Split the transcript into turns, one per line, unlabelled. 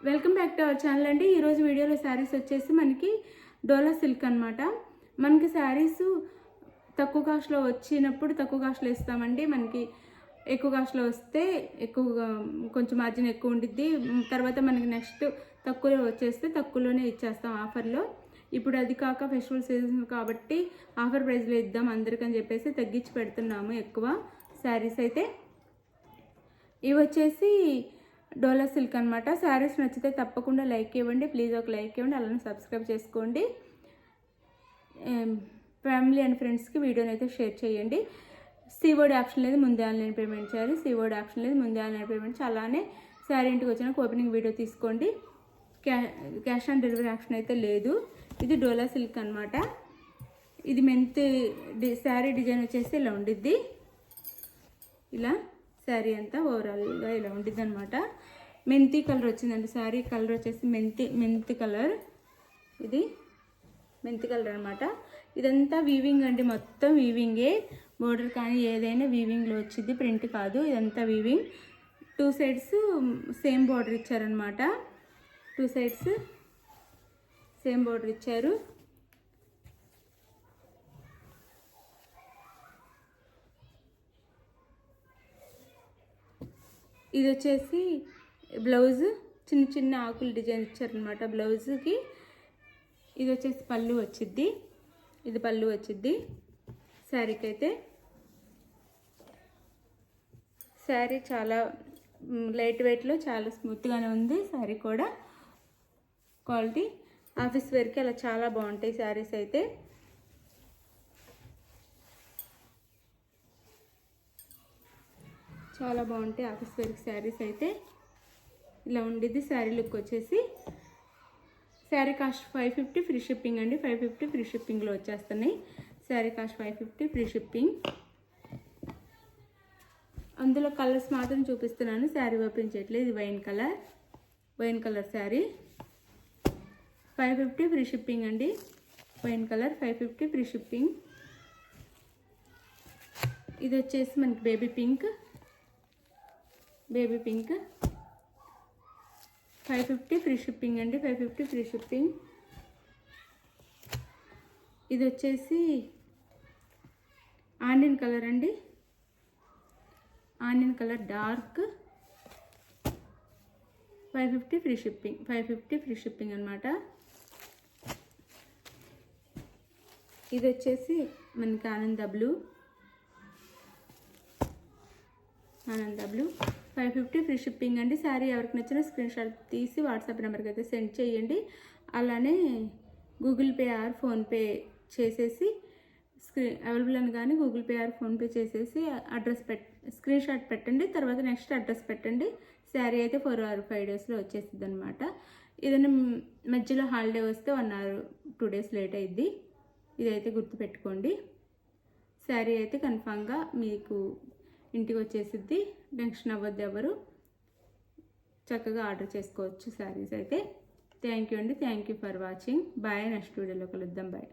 Welcome back to our channel అండి. ఈరోజు వీడియోలో శారీస్ వచ్చేసి మనకి డోలా సిల్క్ అనమాట. మనకి శారీస్ తక్కువ కాస్ట్లో వచ్చినప్పుడు తక్కువ కాస్ట్లో ఇస్తామండి. మనకి ఎక్కువ కాస్ట్లో వస్తే ఎక్కువగా కొంచెం మార్జిన్ ఎక్కువ ఉండిద్ది. తర్వాత మనకి నెక్స్ట్ తక్కువలో వచ్చేస్తే తక్కువలోనే ఇచ్చేస్తాం ఆఫర్లో. ఇప్పుడు అది కాక ఫెస్టివల్ సీజన్ కాబట్టి ఆఫర్ ప్రైస్లో ఇద్దాం అందరికని చెప్పేసి తగ్గించి పెడుతున్నాము ఎక్కువ శారీస్ అయితే. ఇవి వచ్చేసి డోలా సిల్క్ అనమాట. శారీస్ నచ్చితే తప్పకుండా లైక్ ఇవ్వండి, ప్లీజ్ ఒక లైక్ ఇవ్వండి, అలానే సబ్స్క్రైబ్ చేసుకోండి. ఫ్యామిలీ అండ్ ఫ్రెండ్స్కి వీడియోని అయితే షేర్ చేయండి. సీవర్డ్ ఆప్షన్ లేదు, ముందే ఆన్లైన్ పేమెంట్ చేయాలి. సీవర్డ్ ఆప్షన్ లేదు, ముందే ఆన్లైన్ పేమెంట్. అలానే శారీ ఇంటికి వచ్చినాక ఓపెనింగ్ వీడియో తీసుకోండి. క్యాష్ ఆన్ డెలివరీ ఆప్షన్ అయితే లేదు. ఇది డోలా సిల్క్ అనమాట. ఇది మెంతి శారీ డిజైన్ వచ్చేసి ఇలా ఉండిద్ది. ఇలా శారీ అంతా ఓవరాల్గా ఇలా ఉండిద్ది అనమాట. మెంతి కలర్ వచ్చిందండి. శారీ కలర్ వచ్చేసి మెంతి కలర్. ఇది మెంతి కలర్ అనమాట. ఇదంతా వీవింగ్ అండి, మొత్తం వీవింగే. బోర్డర్ కానీ ఏదైనా వీవింగ్లో వచ్చింది, ప్రింట్ కాదు. ఇదంతా వీవింగ్. 2 సైడ్స్ సేమ్ బోర్డర్ ఇచ్చారనమాట. 2 సైడ్స్ సేమ్ బోర్డర్ ఇచ్చారు. ఇది వచ్చేసి బ్లౌజ్ చిన్న చిన్న ఆకులు డిజైన్ ఇచ్చారనమాట బ్లౌజ్కి. ఇది వచ్చేసి పళ్ళు వచ్చిద్ది. ఇది పళ్ళు వచ్చిద్ది శారీకి అయితే. శారీ చాలా లైట్ వెయిట్లో చాలా స్మూత్గానే ఉంది. శారీ కూడా క్వాలిటీ ఆఫీస్ వేర్కి అలా చాలా బాగుంటాయి శారీస్ అయితే. చాలా బాగుంటాయి ఆఫీస్ వేర్కి శారీస్ అయితే. ఇలా ఉండిద్ది శారీ లుక్ వచ్చేసి. శారీ కాస్ట్ 550 ఫ్రీ షిప్పింగ్ అండి. 550 ఫ్రీ షిప్పింగ్లో వచ్చేస్తున్నాయి. Sari cost 550 free shipping. అందులో కలర్స్ మాత్రం చూపిస్తున్నాను, శారీ ఓపెన్ చేయట్లేదు. ఇది wine colour sari. 550 free shipping అండి. Wine colour 550 free shipping. ఇది వచ్చేసి మనకి బేబీ పింక్ 550 ఫ్రీ షిప్పింగ్ అండి. 550 ఫ్రీ షిప్పింగ్. ఇది వచ్చేసి ఆనియన్ కలర్ అండి. Onion colour dark 550 free shipping. 550 free shipping అనమాట. ఇది వచ్చేసి మనకి ఆనంద బ్లూ 550 ఫ్రీ షిప్పింగ్ అండి. శారీ ఎవరికి నచ్చినా స్క్రీన్ షాట్ తీసి వాట్సాప్ నెంబర్కి అయితే సెండ్ చేయండి. అలానే గూగుల్ పే ఆర్ ఫోన్పే చేసేసి అవైలబుల్ అని కానీ గూగుల్ పే ఆర్ ఫోన్పే చేసేసి అడ్రస్ స్క్రీన్ షాట్ పెట్టండి. తర్వాత నెక్స్ట్ అడ్రస్ పెట్టండి. శారీ అయితే 4 or 5 డేస్లో వచ్చేస్తుంది అనమాట. ఏదైనా మధ్యలో హాలిడే వస్తే 1 or 2 days లేట్ అయ్యిద్ది. ఇదైతే గుర్తుపెట్టుకోండి. శారీ అయితే కన్ఫామ్గా మీకు ఇంటికి వచ్చేసిద్ది. టెన్షన్ అవ్వద్దు ఎవరు, చక్కగా ఆర్డర్ చేసుకోవచ్చు శారీస్ అయితే. థ్యాంక్ యూ అండి. Thank you for watching. Bye. Next వీడియోలో కలుద్దాం. బాయ్.